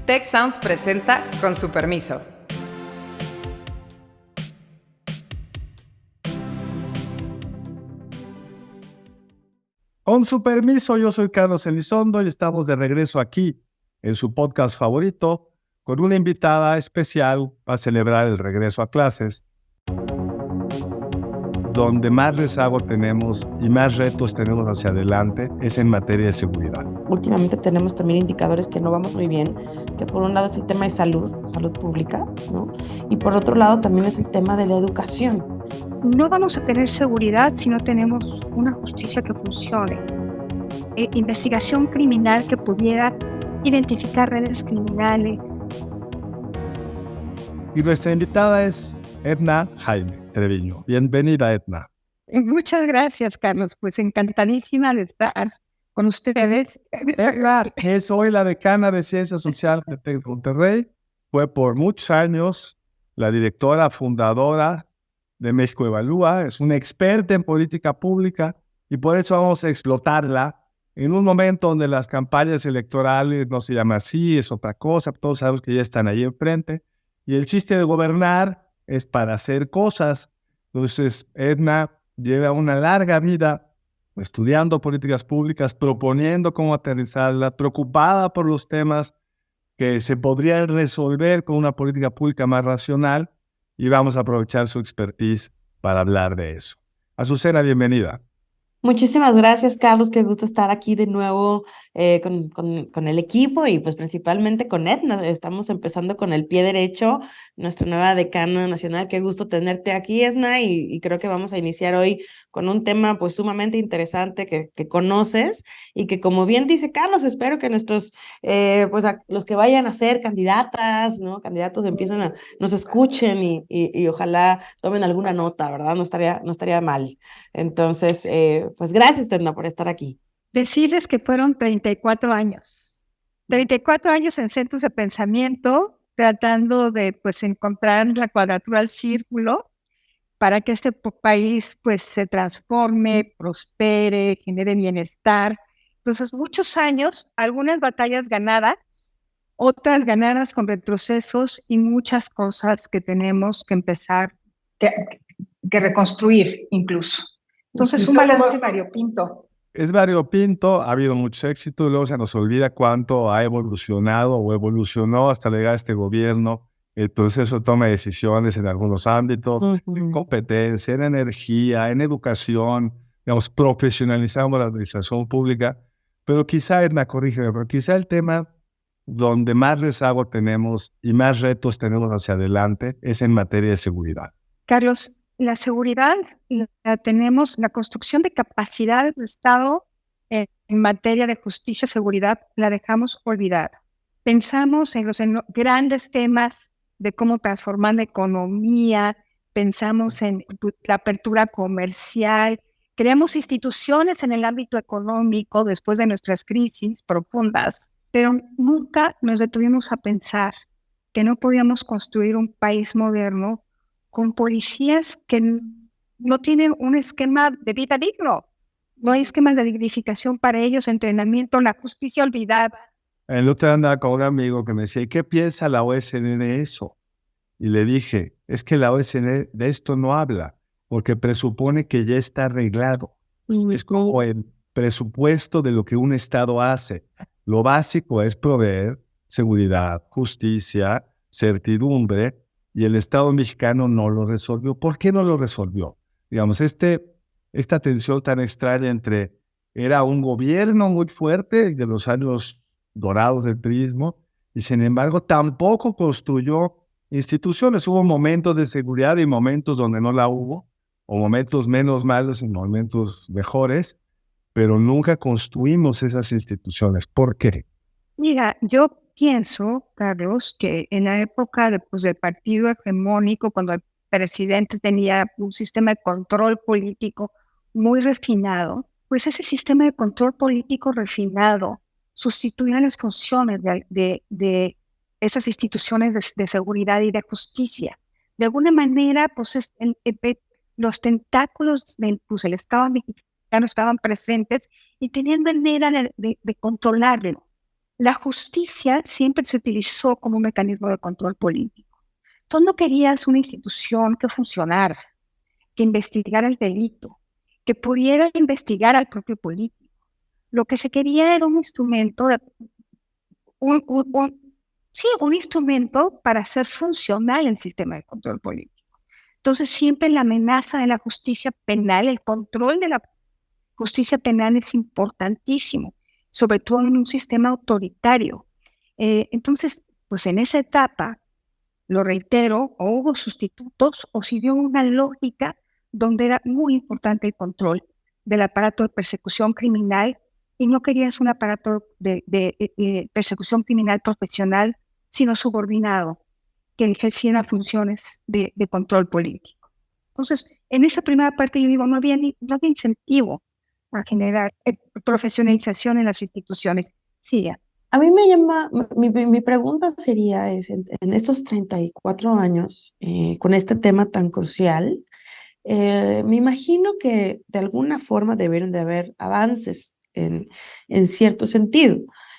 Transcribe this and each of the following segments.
Tech Sounds presenta Con su permiso. Con su permiso, yo soy Carlos Elizondo y estamos de regreso aquí en su podcast favorito con una invitada especial para celebrar el regreso a clases, donde más rezago tenemos y más retos tenemos hacia adelante es en materia de seguridad. Últimamente tenemos también indicadores que no vamos muy bien, que por un lado es el tema de salud pública, ¿no? Y por otro lado también es el tema de la educación. No vamos a tener seguridad si no tenemos una justicia que funcione. Investigación criminal que pudiera identificar redes criminales. Y nuestra invitada es Edna Jaime Treviño. Bienvenida, Edna. Muchas gracias, Carlos. Pues encantadísima de estar con ustedes. Edna es hoy la decana de Ciencias Sociales de TEC Monterrey. Fue por muchos años la directora fundadora de México Evalúa. Es una experta en política pública y por eso vamos a explotarla en un momento donde las campañas electorales no se llama así, es otra cosa. Todos sabemos que ya están ahí enfrente. Y el chiste de gobernar es para hacer cosas. Entonces, Edna lleva una larga vida estudiando políticas públicas, proponiendo cómo aterrizarla, preocupada por los temas que se podrían resolver con una política pública más racional, y vamos a aprovechar su expertise para hablar de eso. Azucena, bienvenida. Muchísimas gracias, Carlos. Qué gusto estar aquí de nuevo con el equipo y pues principalmente con Edna. Estamos empezando con el pie derecho, nuestra nueva decana nacional. Qué gusto tenerte aquí, Edna, y creo que vamos a iniciar hoy con un tema pues sumamente interesante que conoces y que, como bien dice Carlos, espero que nuestros, los que vayan a ser candidatas, ¿no? Candidatos nos escuchen y ojalá tomen alguna nota, ¿verdad? No estaría mal. Entonces, pues gracias, Edna, por estar aquí. Decirles que fueron 34 años. 34 años en centros de pensamiento, tratando de pues encontrar la cuadratura del círculo para que este país pues se transforme, prospere, genere bienestar. Entonces, muchos años, algunas batallas ganadas, otras ganadas con retrocesos y muchas cosas que tenemos que empezar que reconstruir incluso. Entonces, un balance variopinto. Es variopinto, ha habido mucho éxito, y luego se nos olvida cuánto ha evolucionado o evolucionó hasta llegar a este gobierno el proceso de toma de decisiones en algunos ámbitos, en competencia, en energía, en educación. Digamos, profesionalizamos la administración pública, pero quizá, Edna, corrígeme, pero quizá el tema donde más rezago tenemos y más retos tenemos hacia adelante es en materia de seguridad. Carlos, la seguridad la tenemos, la construcción de capacidades de Estado en materia de justicia y seguridad la dejamos olvidada. Pensamos en los grandes temas de cómo transformar la economía, pensamos en la apertura comercial, creamos instituciones en el ámbito económico después de nuestras crisis profundas, pero nunca nos detuvimos a pensar que no podíamos construir un país moderno con policías que no tienen un esquema de vida digno. No hay esquemas de dignificación para ellos, entrenamiento, la justicia olvidada. El otro día andaba con un amigo que me decía, ¿y qué piensa la OSN de eso? Y le dije, es que la OSN de esto no habla, porque presupone que ya está arreglado. Es como el presupuesto de lo que un Estado hace. Lo básico es proveer seguridad, justicia, certidumbre, y el Estado mexicano no lo resolvió. ¿Por qué no lo resolvió? Digamos, esta tensión tan extraña entre era un gobierno muy fuerte de los años dorados del priismo, y sin embargo tampoco construyó instituciones. Hubo momentos de seguridad y momentos donde no la hubo, o momentos menos malos y momentos mejores, pero nunca construimos esas instituciones. ¿Por qué? Mira, yo pienso, Carlos, que en la época del partido hegemónico, cuando el presidente tenía un sistema de control político muy refinado, pues ese sistema de control político refinado sustituía las funciones de esas instituciones de seguridad y de justicia. De alguna manera, pues los tentáculos del el Estado mexicano estaban presentes y tenían manera de controlarlo. la justicia siempre se utilizó como un mecanismo de control político. Tú no querías una institución que funcionara, que investigara el delito, que pudiera investigar al propio político. Lo que se quería era un instrumento, un instrumento para hacer funcional el sistema de control político. Entonces, siempre la amenaza de la justicia penal, el control de la justicia penal es importantísimo, sobre todo en un sistema autoritario. Entonces, pues en esa etapa, lo reitero, o hubo sustitutos o siguió una lógica donde era muy importante el control del aparato de persecución criminal y no querías un aparato de persecución criminal profesional, sino subordinado, que ejerciera funciones de control político. Entonces, en esa primera parte yo digo, no había incentivo a generar profesionalización en las instituciones. Sí, ya. A mí me llama, mi pregunta sería, en estos 34 años, con este tema tan crucial, me imagino que de alguna forma debieron de haber avances en cierto sentido.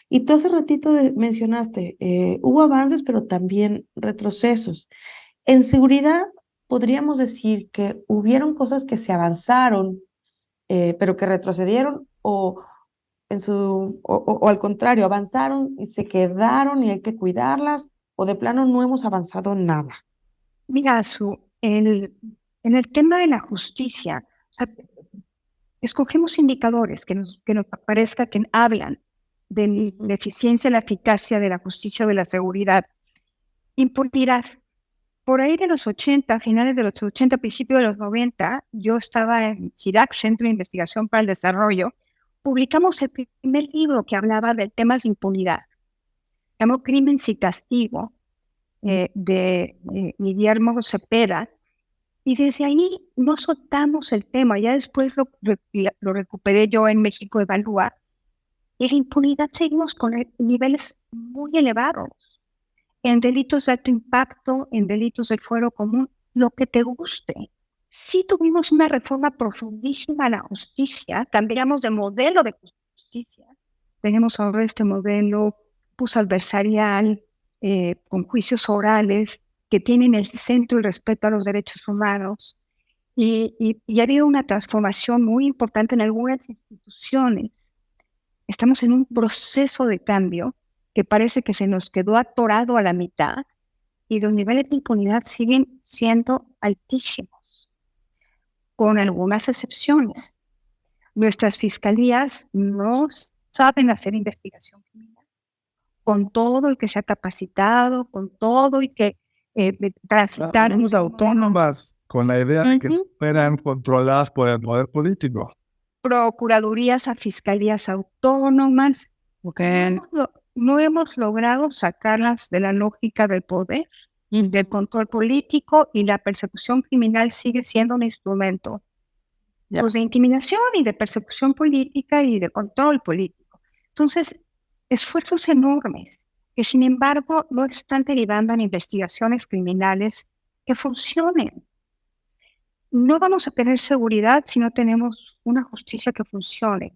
Y tú hace ratito mencionaste, hubo avances, pero también retrocesos. En seguridad, podríamos decir que hubieron cosas que se avanzaron, pero que retrocedieron, o al contrario, avanzaron y se quedaron y hay que cuidarlas, o de plano no hemos avanzado nada. Mira, en el tema de la justicia, o sea, escogemos indicadores que nos parezca que hablan de la eficiencia y la eficacia de la justicia o de la seguridad. Impunidad. Por ahí de los 80, finales de los 80, principios de los 90, yo estaba en CIRAC, Centro de Investigación para el Desarrollo. Publicamos el primer libro que hablaba de temas de impunidad. Se llamó Crímenes y Castigo, de Guillermo Cepeda. Y desde ahí no soltamos el tema. Ya después lo recuperé yo en México Evalúa. Y la impunidad seguimos con niveles muy elevados. En delitos de alto impacto, en delitos del fuero común, lo que te guste. Sí tuvimos una reforma profundísima a la justicia, cambiamos de modelo de justicia. Tenemos ahora este modelo adversarial, con juicios orales, que tienen en el centro el respeto a los derechos humanos. Y ha habido una transformación muy importante en algunas instituciones. Estamos en un proceso de cambio que parece que se nos quedó atorado a la mitad y los niveles de impunidad siguen siendo altísimos, con algunas excepciones. Nuestras fiscalías no saben hacer investigación criminal, con todo y que se ha capacitado, con todo y que transitar. Somos autónomas, con la idea de que fueran controladas por el poder político. Procuradurías a fiscalías autónomas. Okay. No hemos logrado sacarlas de la lógica del poder, del control político, y la persecución criminal sigue siendo un instrumento pues, de intimidación y de persecución política y de control político. Entonces, esfuerzos enormes que sin embargo no están derivando en investigaciones criminales que funcionen. No vamos a tener seguridad si no tenemos una justicia que funcione.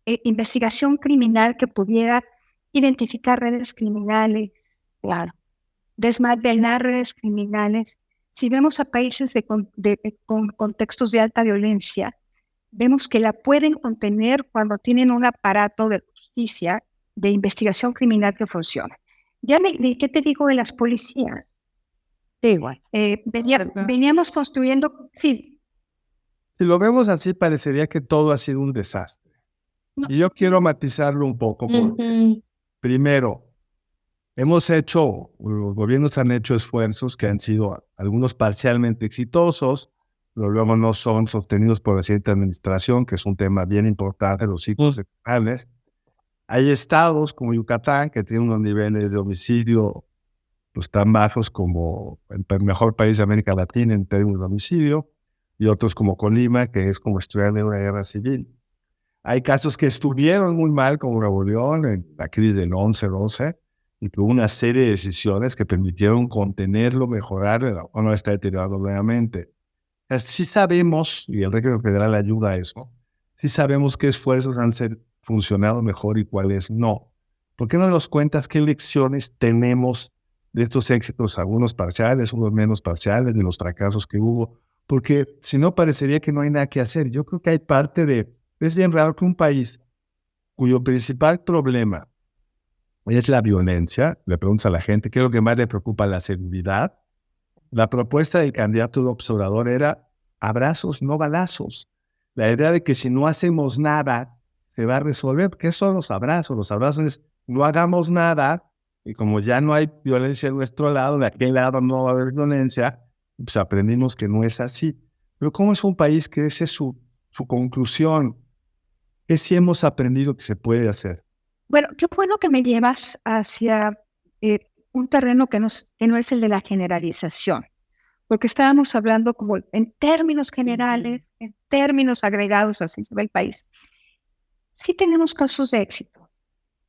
Investigación criminal que pudiera identificar redes criminales, claro, desmantelar redes criminales. Si vemos a países con contextos de alta violencia, vemos que la pueden contener cuando tienen un aparato de justicia, de investigación criminal que funciona. ¿Qué te digo de las policías? Sí, bueno. Veníamos construyendo, sí. Si lo vemos así, parecería que todo ha sido un desastre. No. Y yo quiero matizarlo un poco. Primero, los gobiernos han hecho esfuerzos que han sido algunos parcialmente exitosos, pero luego no son sostenidos por la siguiente administración, que es un tema bien importante, los ciclos electorales. Hay estados como Yucatán que tienen unos niveles de homicidio pues, tan bajos como el mejor país de América Latina en términos de homicidio, y otros como Colima, que es como estudiar en una guerra civil. Hay casos que estuvieron muy mal, como Nuevo León, en la crisis del 11-12, y tuvo una serie de decisiones que permitieron contenerlo, mejorarlo, o no está deteriorado nuevamente. Sí sabemos, y el régimen federal ayuda a eso, sí sabemos qué esfuerzos han funcionado mejor y cuáles no. ¿Por qué no nos cuentas qué lecciones tenemos de estos éxitos, algunos parciales, unos menos parciales, de los fracasos que hubo? Porque si no, parecería que no hay nada que hacer. Yo creo que hay parte de... Es bien raro que un país cuyo principal problema es la violencia, le preguntas a la gente qué es lo que más le preocupa, la seguridad. La propuesta del candidato López Obrador era abrazos, no balazos. La idea de que si no hacemos nada, se va a resolver. ¿Qué son los abrazos? Los abrazos es no hagamos nada, y como ya no hay violencia de nuestro lado, de aquel lado no va a haber violencia, pues aprendimos que no es así. Pero ¿cómo es un país que esa es su conclusión? ¿Qué sí hemos aprendido que se puede hacer? Bueno, qué bueno que me llevas hacia un terreno que no es el de la generalización, porque estábamos hablando como en términos generales, en términos agregados, así se ve el país. Sí tenemos casos de éxito,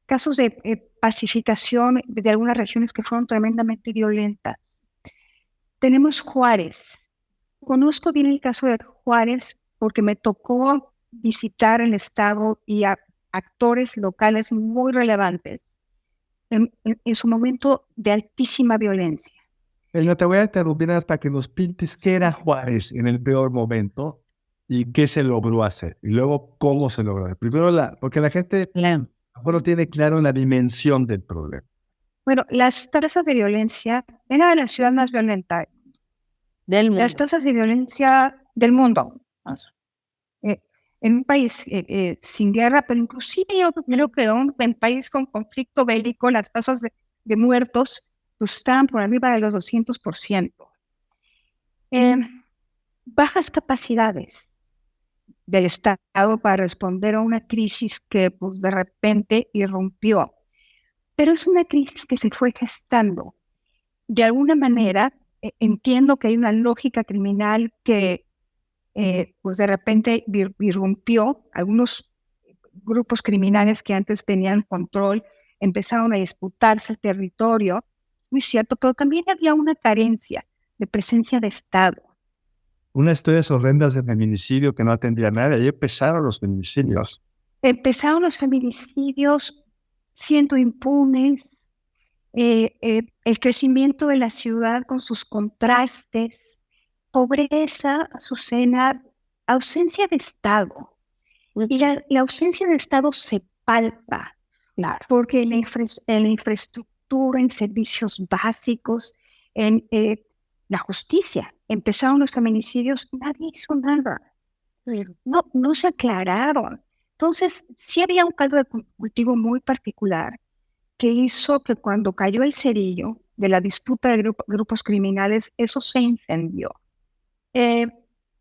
casos de pacificación de algunas regiones que fueron tremendamente violentas. Tenemos Juárez. Conozco bien el caso de Juárez porque me tocó visitar el estado y a actores locales muy relevantes en su momento de altísima violencia. No te voy a interrumpir hasta que nos pintes qué era Juárez en el peor momento y qué se logró hacer. Y luego cómo se logró hacer. Primero, porque la gente no tiene claro la dimensión del problema. Bueno, las tasas de violencia era de la ciudad más violenta Del mundo. Las tasas de violencia del mundo. En un país sin guerra, pero inclusive yo creo que en país con conflicto bélico, las tasas de muertos pues, están por arriba de los 200%. Bajas capacidades del Estado para responder a una crisis que pues, de repente irrumpió. Pero es una crisis que se fue gestando. De alguna manera, entiendo que hay una lógica criminal que pues de repente irrumpió. Algunos grupos criminales que antes tenían control empezaron a disputarse el territorio, es muy cierto, pero también había una carencia de presencia de Estado. Unas historias horrendas de feminicidio que no atendía a nadie. Ahí empezaron los feminicidios. Empezaron los feminicidios siendo impunes, el crecimiento de la ciudad con sus contrastes, pobreza, Azucena, ausencia de Estado. Y la ausencia de Estado se palpa, claro, porque en la infraestructura, en servicios básicos, en la justicia, empezaron los feminicidios, nadie hizo nada. No se aclararon. Entonces, sí había un caldo de cultivo muy particular que hizo que cuando cayó el cerillo de la disputa de grupos criminales, eso se incendió.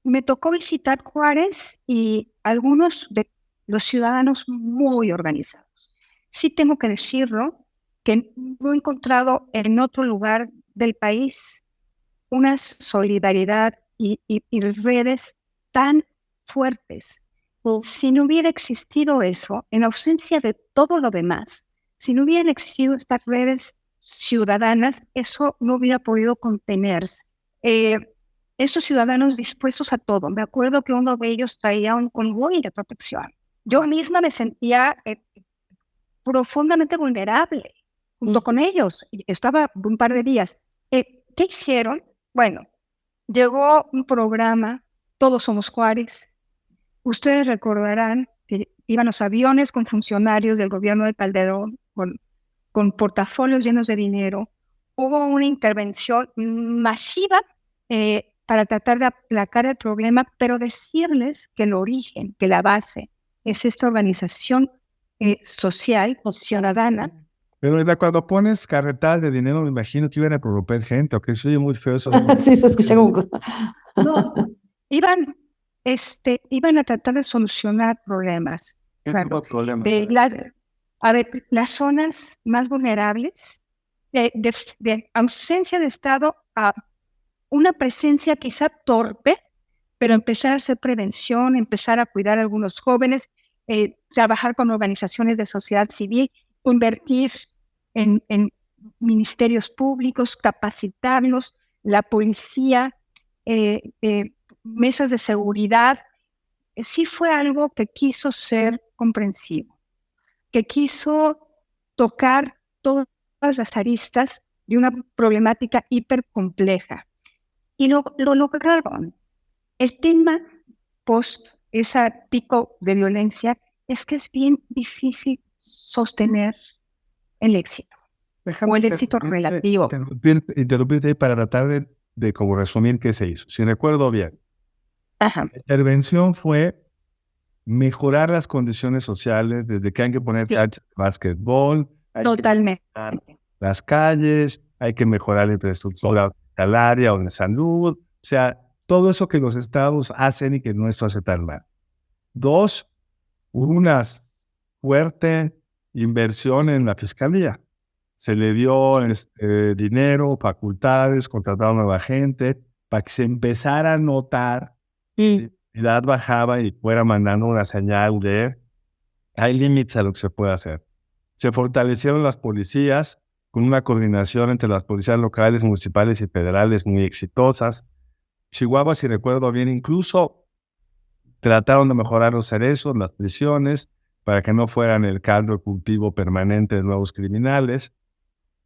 Me tocó visitar Juárez y algunos de los ciudadanos muy organizados. Sí tengo que decirlo, que no he encontrado en otro lugar del país una solidaridad y redes tan fuertes. Si no hubiera existido eso, en ausencia de todo lo demás, si no hubieran existido estas redes ciudadanas, eso no hubiera podido contenerse. Estos ciudadanos dispuestos a todo. Me acuerdo que uno de ellos traía un convoy de protección. Yo misma me sentía profundamente vulnerable junto con ellos. Estaba un par de días. ¿Qué hicieron? Bueno, llegó un programa, Todos Somos Juárez. Ustedes recordarán que iban los aviones con funcionarios del gobierno de Calderón, con portafolios llenos de dinero. Hubo una intervención masiva para tratar de aplacar el problema, pero decirles que el origen, que la base, es esta organización social o ciudadana. Pero cuando pones carretas de dinero, me imagino que iban a corromper gente, aunque soy muy feo eso. Sí, se escucha como... No, iban a tratar de solucionar problemas. Claro, las zonas más vulnerables, de ausencia de Estado a una presencia quizá torpe, pero empezar a hacer prevención, empezar a cuidar a algunos jóvenes, trabajar con organizaciones de sociedad civil, invertir en ministerios públicos, capacitarlos, la policía, mesas de seguridad. Sí fue algo que quiso ser comprensivo, que quiso tocar todas las aristas de una problemática hipercompleja. Y lo lograron. El tema post ese pico de violencia es que es bien difícil sostener el éxito, o el éxito relativo. Interrumpirte ahí para tratar de como resumir qué se hizo. Si recuerdo bien, Ajá. la intervención fue mejorar las condiciones sociales, desde que hay que poner Sí. canchas de básquetbol, hay que Totalmente. mejorar las calles, hay que mejorar la infraestructura hospitalaria o de salud, o sea, todo eso que los estados hacen y que nuestro hace tan mal. 2, una fuerte inversión en la fiscalía. Se le dio dinero, facultades, contrataron nueva gente para que se empezara a notar que la edad bajaba y fuera mandando una señal de hay límites a lo que se puede hacer. Se fortalecieron las policías con una coordinación entre las policías locales, municipales y federales muy exitosas. Chihuahua, si recuerdo bien, incluso trataron de mejorar los cerezos, las prisiones, para que no fueran el caldo de cultivo permanente de nuevos criminales.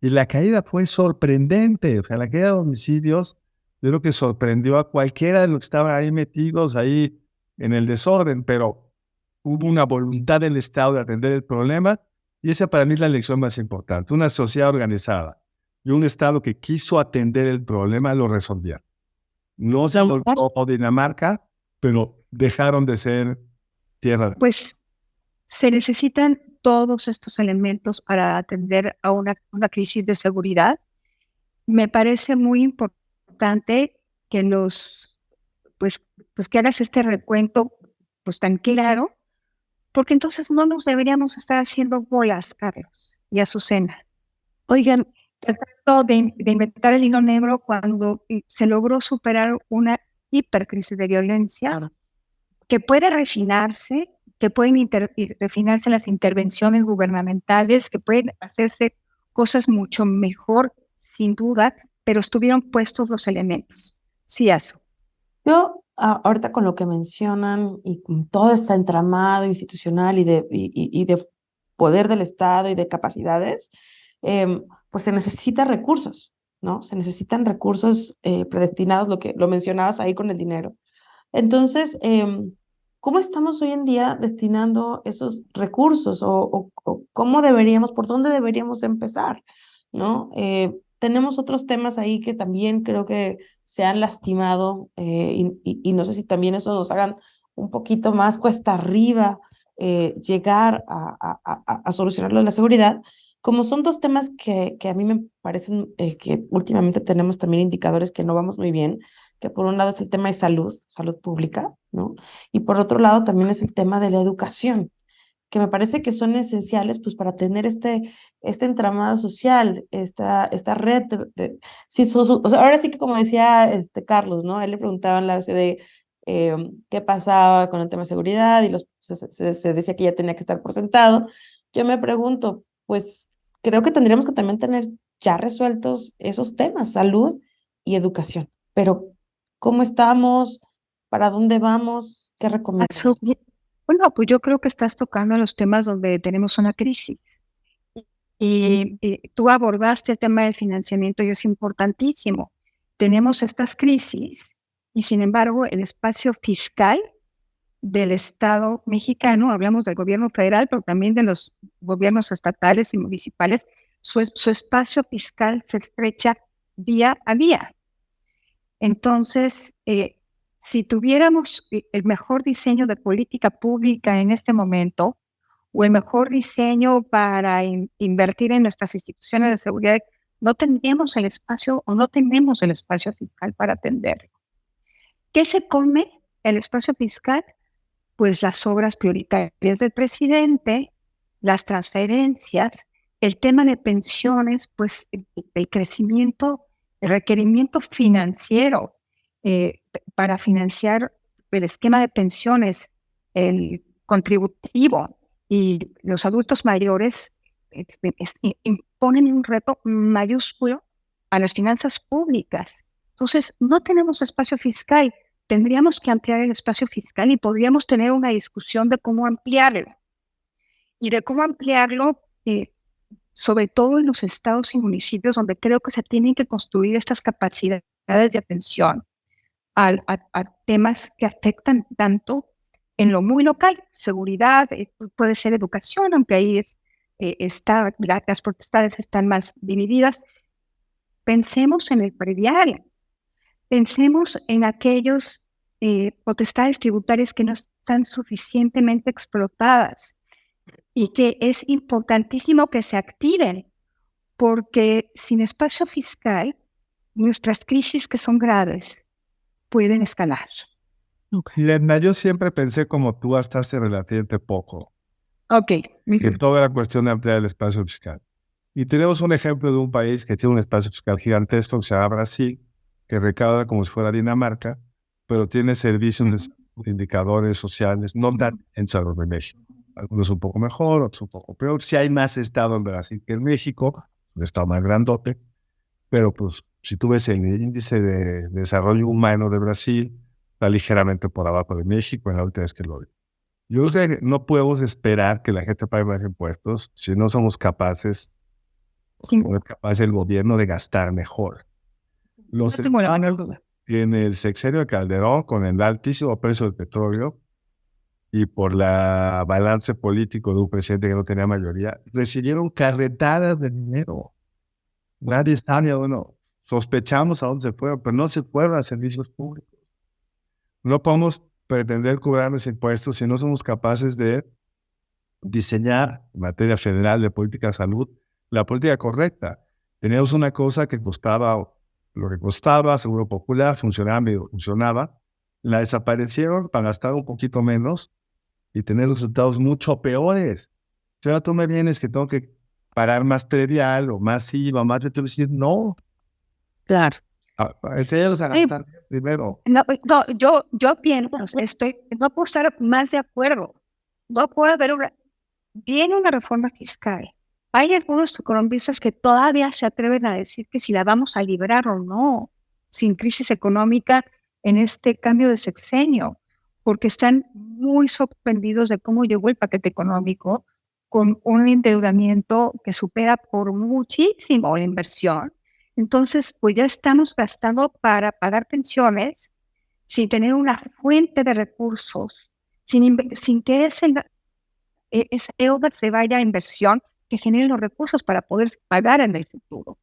Y la caída fue sorprendente. O sea, la caída de homicidios, yo creo que sorprendió a cualquiera de los que estaban ahí metidos ahí en el desorden, pero hubo una voluntad del Estado de atender el problema, y esa para mí es la lección más importante. Una sociedad organizada y un Estado que quiso atender el problema lo resolvieron. No se volvió Dinamarca, pero dejaron de ser tierra. Pues se necesitan todos estos elementos para atender a una crisis de seguridad. Me parece muy importante que pues que hagas este recuento pues tan claro, porque entonces no nos deberíamos estar haciendo bolas, Carlos y Azucena. Oigan, tratando de inventar el hilo negro cuando se logró superar una hipercrisis de violencia que puede refinarse, que pueden refinarse las intervenciones gubernamentales, que pueden hacerse cosas mucho mejor, sin duda, pero estuvieron puestos los elementos. Sí, Azu. Yo, ahorita con lo que mencionan y con todo este entramado institucional y de poder del Estado y de capacidades, pues se necesitan recursos, ¿no? Se necesitan recursos predestinados, lo mencionabas ahí con el dinero. Entonces, ¿cómo estamos hoy en día destinando esos recursos o cómo deberíamos, por dónde deberíamos empezar, ¿no? Tenemos otros temas ahí que también creo que se han lastimado y no sé si también eso nos hagan un poquito más cuesta arriba llegar a solucionarlo de la seguridad, como son dos temas que a mí me parecen que últimamente tenemos también indicadores que no vamos muy bien, que por un lado es el tema de salud pública, ¿no? Y por otro lado también es el tema de la educación, que me parece que son esenciales pues para tener este entramado social, esta red sí, o sea, ahora sí que como decía Carlos, ¿no? A él le preguntaban la OCDE qué pasaba con el tema de seguridad y se decía que ya tenía que estar por sentado. Yo me pregunto, pues creo que tendríamos que también tener ya resueltos esos temas, salud y educación, pero ¿cómo estamos? ¿Para dónde vamos? ¿Qué recomiendas? Bueno, pues yo creo que estás tocando los temas donde tenemos una crisis. Y tú abordaste el tema del financiamiento y es importantísimo. Tenemos estas crisis y sin embargo el espacio fiscal del Estado mexicano, hablamos del gobierno federal, pero también de los gobiernos estatales y municipales, su espacio fiscal se estrecha día a día. Entonces, si tuviéramos el mejor diseño de política pública en este momento, o el mejor diseño para invertir en nuestras instituciones de seguridad, no tendríamos el espacio o no tenemos el espacio fiscal para atenderlo. ¿Qué se come el espacio fiscal? Pues las obras prioritarias del presidente, las transferencias, el tema de pensiones, pues el crecimiento, el requerimiento financiero para financiar el esquema de pensiones, el contributivo y los adultos mayores imponen un reto mayúsculo a las finanzas públicas. Entonces, no tenemos espacio fiscal. Tendríamos que ampliar el espacio fiscal y podríamos tener una discusión de cómo ampliarlo. Y de cómo ampliarlo, sobre todo en los estados y municipios donde creo que se tienen que construir estas capacidades de atención a temas que afectan tanto en lo muy local, seguridad, puede ser educación, aunque ahí las potestades están más divididas. Pensemos en el predial, pensemos en aquellos potestades tributarias que no están suficientemente explotadas y que es importantísimo que se activen, porque sin espacio fiscal, nuestras crisis que son graves pueden escalar. Edna, yo siempre pensé como tú hasta hace relativamente poco, Ok. que todo era cuestión de ampliar el espacio fiscal. Y tenemos un ejemplo de un país que tiene un espacio fiscal gigantesco, que se llama Brasil, que recauda como si fuera Dinamarca, pero tiene servicios de salud, indicadores sociales, no tan en salud de México. Algunos un poco mejor, otros un poco peor. Sí hay más estado en Brasil que en México, un estado más grandote, pero pues si tú ves el índice de desarrollo humano de Brasil, está ligeramente por abajo de México en la última vez que lo vi. Yo sé que no podemos esperar que la gente pague más impuestos si no somos capaces, Sí. no es capaz el gobierno de gastar mejor. Los No tengo la menor estados duda. en el sexenio de Calderón, con el altísimo precio del petróleo y por la balance político de un presidente que no tenía mayoría, recibieron carretadas de dinero. Nadie sabe a dónde, sospechamos a dónde se fueron, pero no se fueron a servicios públicos. No podemos pretender cobrarles impuestos si no somos capaces de diseñar en materia federal de política de salud la política correcta. Teníamos una cosa que costaba lo que costaba, Seguro Popular, funcionaba medio funcionaba, la desaparecieron para gastar un poquito menos y tener resultados mucho peores. Si ahora tú me vienes que tengo que pagar más predial o más IVA, más de decir, no, Claro. enséñalos a gastar primero. No, yo pienso, no puedo estar más de acuerdo. No puede haber viene una reforma fiscal. Hay algunos economistas que todavía se atreven a decir que si la vamos a librar o no, sin crisis económica en este cambio de sexenio, porque están muy sorprendidos de cómo llegó el paquete económico con un endeudamiento que supera por muchísimo la inversión. Entonces, pues ya estamos gastando para pagar pensiones sin tener una fuente de recursos, sin que esa deuda se vaya a inversión que genere los recursos para poder pagar en el futuro.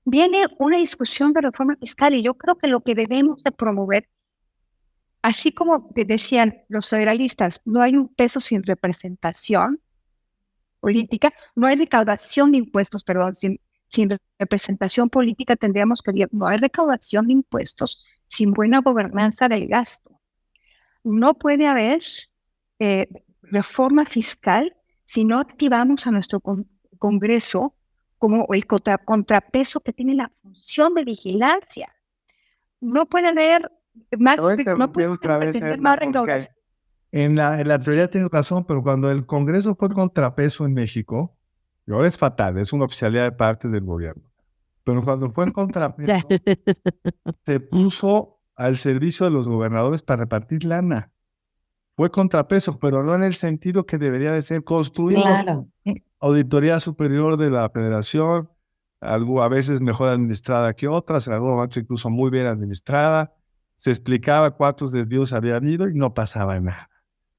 Viene una discusión de reforma fiscal y yo creo que lo que debemos de promover, así como decían los federalistas, no hay un peso sin representación política, no hay recaudación de impuestos, perdón, sin representación política tendríamos que decir, no hay recaudación de impuestos sin buena gobernanza del gasto. No puede haber reforma fiscal si no activamos a nuestro Congreso como el contrapeso que tiene la función de vigilancia. No puede haber más, no puede tener más recaudación. En la teoría tienes razón, pero cuando el Congreso fue contrapeso en México, y ahora es fatal, es una oficialidad de parte del gobierno, pero cuando fue el contrapeso, se puso al servicio de los gobernadores para repartir lana. Fue contrapeso, pero no en el sentido que debería de ser construido. Claro. Auditoría Superior de la Federación, algo a veces mejor administrada que otras, en algún momento incluso muy bien administrada. Se explicaba cuántos desvíos había habido y no pasaba nada.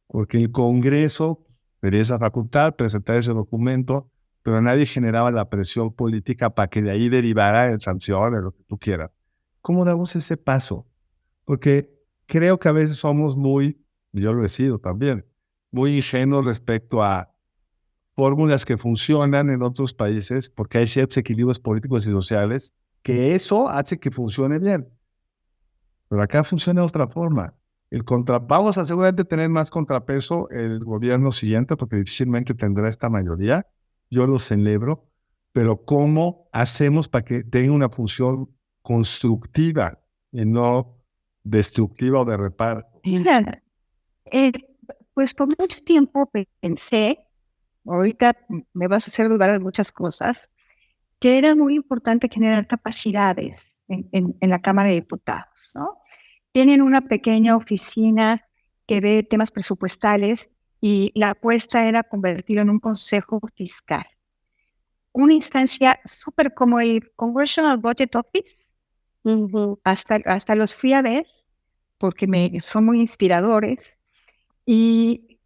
Porque el Congreso tenía esa facultad, presentar ese documento, pero nadie generaba la presión política para que de ahí derivara en sanciones, lo que tú quieras. ¿Cómo damos ese paso? Porque creo que a veces somos yo lo he sido también, muy ingenuos respecto a fórmulas que funcionan en otros países, porque hay ciertos equilibrios políticos y sociales, que eso hace que funcione bien. Pero acá funciona de otra forma. Vamos a seguramente tener más contrapeso el gobierno siguiente, porque difícilmente tendrá esta mayoría. Yo lo celebro, pero ¿cómo hacemos para que tenga una función constructiva y no destructiva o de reparo? Pues por mucho tiempo pensé, ahorita me vas a hacer dudar de muchas cosas, que era muy importante generar capacidades en la Cámara de Diputados, ¿no? Tienen una pequeña oficina que ve temas presupuestales y la apuesta era convertirlo en un consejo fiscal. una instancia súper como el Congressional Budget Office. Hasta los fui a ver porque son muy inspiradores. Y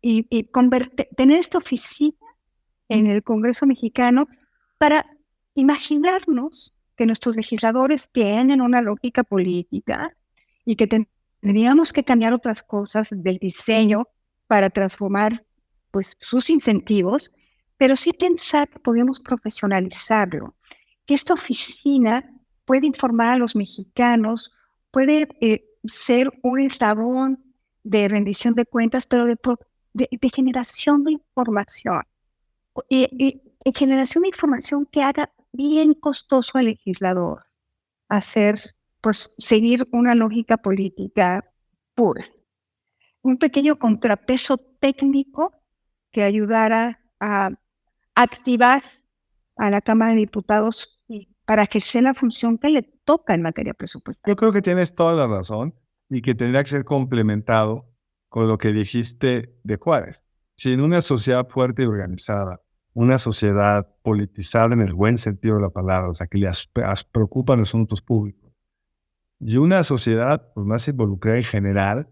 tener esta oficina en el Congreso mexicano para imaginarnos que nuestros legisladores tienen una lógica política y que tendríamos que cambiar otras cosas del diseño para transformar pues, sus incentivos, pero sí pensar que podemos profesionalizarlo, que esta oficina puede informar a los mexicanos, puede ser un eslabón de rendición de cuentas, pero de generación de información. Y generación de información que haga bien costoso al legislador seguir una lógica política pura. Un pequeño contrapeso técnico que ayudara a activar a la Cámara de Diputados para ejercer la función que le toca en materia presupuestaria. Yo creo que tienes toda la razón y que tendría que ser complementado con lo que dijiste de Juárez. Si en una sociedad fuerte y organizada, una sociedad politizada en el buen sentido de la palabra, o sea, que les preocupan los asuntos públicos, y una sociedad pues, más involucrada en general,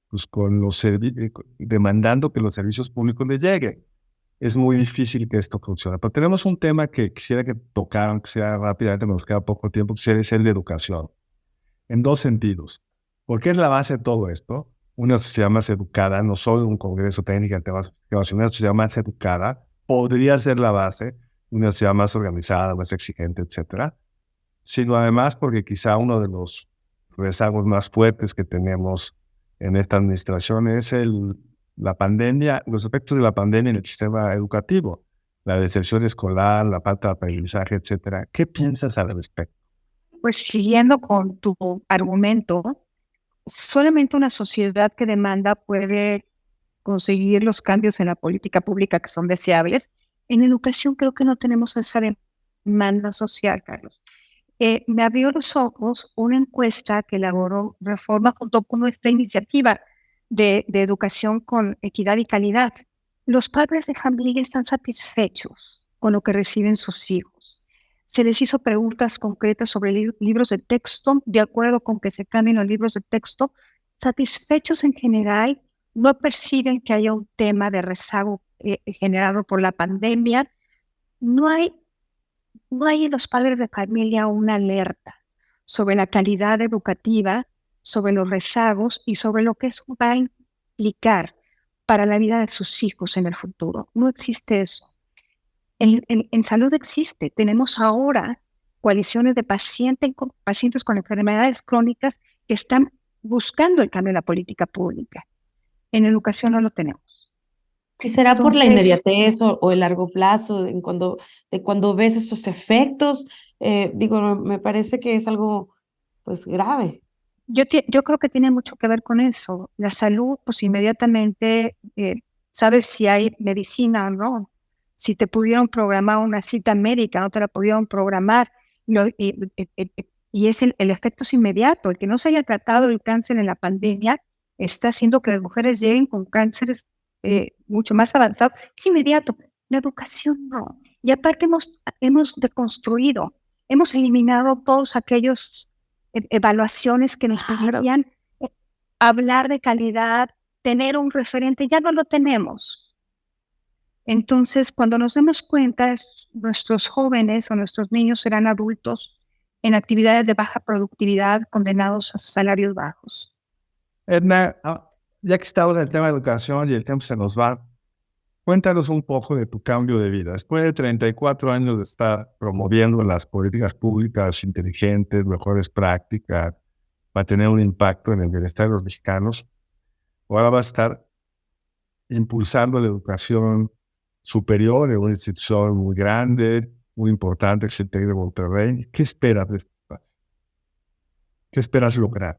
pues con demandando que los servicios públicos les lleguen, es muy difícil que esto funcione. Pero tenemos un tema que quisiera que tocaran, que sea rápidamente, nos queda poco tiempo, que es el de educación, en dos sentidos. Porque es la base de todo esto. Una sociedad más educada, no solo un congreso técnico, una sociedad más educada, podría ser la base de una sociedad más organizada, más exigente, etcétera. Sino además porque quizá uno de los rezagos más fuertes que tenemos en esta administración es la pandemia, los efectos de la pandemia en el sistema educativo, la deserción escolar, la falta de aprendizaje, etcétera. ¿Qué piensas al respecto? Pues siguiendo con tu argumento, solamente una sociedad que demanda puede conseguir los cambios en la política pública que son deseables. En educación creo que no tenemos esa demanda social, Carlos. Me abrió los ojos una encuesta que elaboró Reforma junto con nuestra iniciativa de educación con equidad y calidad. Los padres de familia están satisfechos con lo que reciben sus hijos. Se les hizo preguntas concretas sobre libros de texto, de acuerdo con que se cambien los libros de texto. Satisfechos en general, no perciben que haya un tema de rezago generado por la pandemia. No hay en los padres de familia una alerta sobre la calidad educativa, sobre los rezagos y sobre lo que eso va a implicar para la vida de sus hijos en el futuro. No existe eso. En salud existe. Tenemos ahora coaliciones de pacientes con enfermedades crónicas que están buscando el cambio en la política pública. En educación no lo tenemos. ¿Y será por la inmediatez o el largo plazo de cuando ves esos efectos? Me parece que es algo pues grave. Yo creo que tiene mucho que ver con eso. La salud, pues inmediatamente sabes si hay medicina o no. Si te pudieron programar una cita médica, no te la pudieron programar. Y el efecto es inmediato. El que no se haya tratado el cáncer en la pandemia está haciendo que las mujeres lleguen con cánceres mucho más avanzados. Es inmediato. La educación no. Y aparte hemos deconstruido, hemos eliminado todos aquellos evaluaciones que nos permitían hablar de calidad, tener un referente, ya no lo tenemos. Entonces, cuando nos demos cuenta, nuestros jóvenes o nuestros niños serán adultos en actividades de baja productividad, condenados a salarios bajos. Edna, ya que estamos en el tema de educación y el tiempo se nos va, cuéntanos un poco de tu cambio de vida. Después de 34 años de estar promoviendo las políticas públicas inteligentes, mejores prácticas, para tener un impacto en el bienestar de los mexicanos, ahora vas a estar impulsando la educación superior en una institución muy grande, muy importante, que es el TEC de Monterrey. ¿Qué esperas de esto? ¿Qué esperas lograr?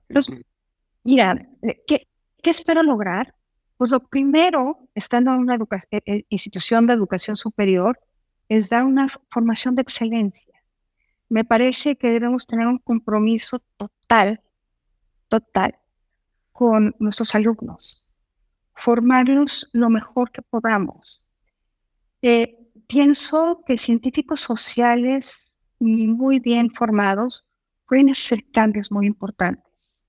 Mira, ¿qué espero lograr? Pues lo primero, estando en una institución de educación superior, es dar una formación de excelencia. Me parece que debemos tener un compromiso total con nuestros alumnos, formarlos lo mejor que podamos. pienso que científicos sociales y muy bien formados pueden hacer cambios muy importantes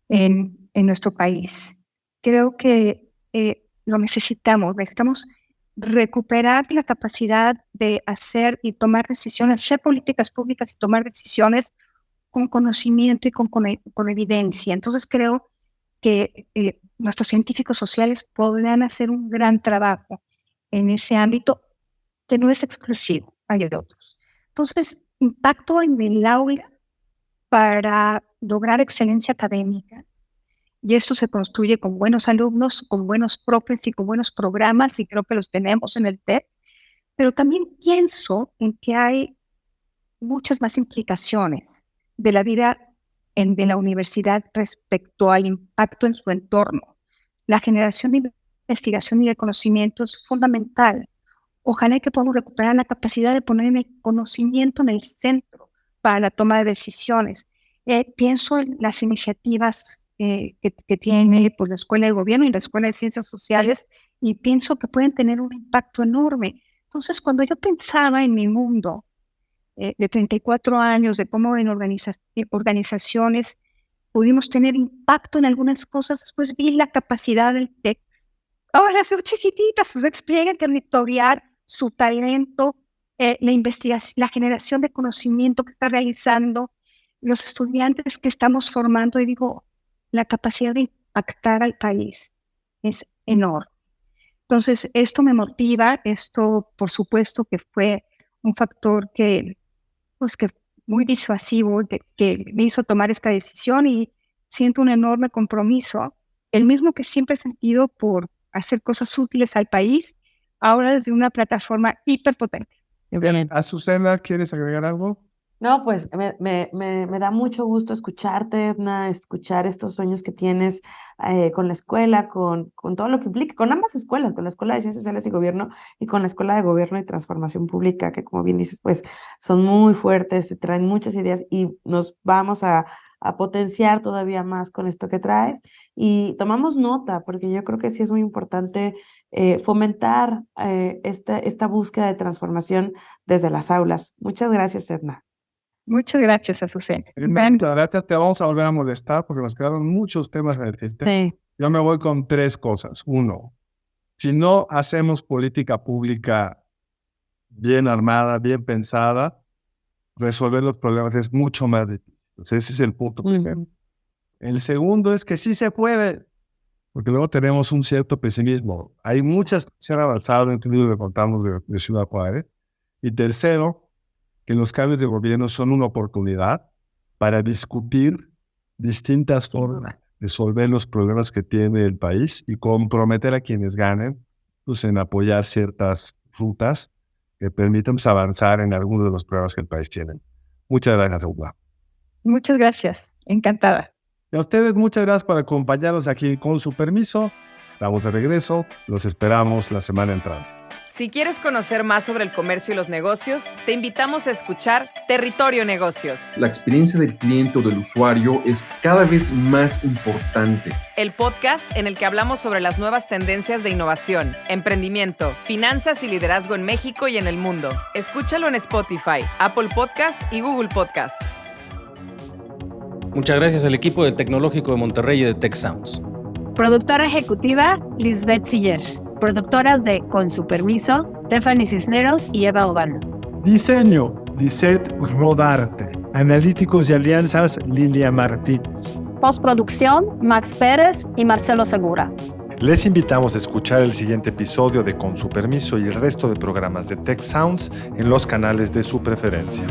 en nuestro país. Creo que lo necesitamos recuperar la capacidad de hacer y tomar decisiones, hacer políticas públicas y tomar decisiones con conocimiento y con evidencia. Entonces creo que nuestros científicos sociales podrán hacer un gran trabajo en ese ámbito que no es exclusivo, hay otros. Entonces, impacto en el aula para lograr excelencia académica. Y esto se construye con buenos alumnos, con buenos profes y con buenos programas, y creo que los tenemos en el TEC. Pero también pienso en que hay muchas más implicaciones de la vida de la universidad respecto al impacto en su entorno. La generación de investigación y de conocimiento es fundamental. Ojalá que podamos recuperar la capacidad de poner el conocimiento en el centro para la toma de decisiones. Pienso en las iniciativas que tiene pues, la Escuela de Gobierno y la Escuela de Ciencias Sociales, y pienso que pueden tener un impacto enorme. Entonces, cuando yo pensaba en mi mundo de 34 años, de cómo en organizaciones pudimos tener impacto en algunas cosas, después vi la capacidad del TEC. Ahora son chiquititas, su despliegue territorial, su talento, la investigación, la generación de conocimiento que está realizando, los estudiantes que estamos formando, y digo, la capacidad de impactar al país es enorme. Entonces, esto me motiva, esto por supuesto que fue un factor que muy disuasivo, que me hizo tomar esta decisión, y siento un enorme compromiso, el mismo que siempre he sentido por hacer cosas útiles al país, ahora desde una plataforma hiperpotente. Azucena, ¿quieres agregar algo? No, pues me da mucho gusto escucharte, Edna, escuchar estos sueños que tienes con la escuela, con todo lo que implica, con ambas escuelas, con la Escuela de Ciencias Sociales y Gobierno y con la Escuela de Gobierno y Transformación Pública, que como bien dices, pues son muy fuertes, traen muchas ideas y nos vamos a potenciar todavía más con esto que traes. Y tomamos nota, porque yo creo que sí es muy importante fomentar esta búsqueda de transformación desde las aulas. Muchas gracias, Edna. Muchas gracias, Azucena. Muchas gracias. Te vamos a volver a molestar porque nos quedaron muchos temas en el sistema. Sí. Yo me voy con 3 cosas. 1, si no hacemos política pública bien armada, bien pensada, resolver los problemas es mucho más difícil. Entonces, ese es el punto primero. El segundo es que sí se puede, porque luego tenemos un cierto pesimismo. Hay muchas que se han avanzado, incluido lo que contamos de Ciudad Juárez. Y tercero, que los cambios de gobierno son una oportunidad para discutir distintas formas de resolver los problemas que tiene el país y comprometer a quienes ganen pues, en apoyar ciertas rutas que permitan avanzar en algunos de los problemas que el país tiene. Muchas gracias, Eugla. Muchas gracias, encantada. Y a ustedes muchas gracias por acompañarnos aquí. Con su permiso, estamos de regreso, los esperamos la semana entrante. Si quieres conocer más sobre el comercio y los negocios, te invitamos a escuchar Territorio Negocios. La experiencia del cliente o del usuario es cada vez más importante. El podcast en el que hablamos sobre las nuevas tendencias de innovación, emprendimiento, finanzas y liderazgo en México y en el mundo. Escúchalo en Spotify, Apple Podcast y Google Podcast. Muchas gracias al equipo del Tecnológico de Monterrey y de Tech Sounds. Productora ejecutiva, Lisbeth Siller. Productoras de Con su permiso, Stephanie Cisneros y Eva Obano. Diseño, Lisette Rodarte. Analíticos y alianzas, Lilia Martínez. Postproducción, Max Pérez y Marcelo Segura. Les invitamos a escuchar el siguiente episodio de Con su permiso y el resto de programas de Tech Sounds en los canales de su preferencia.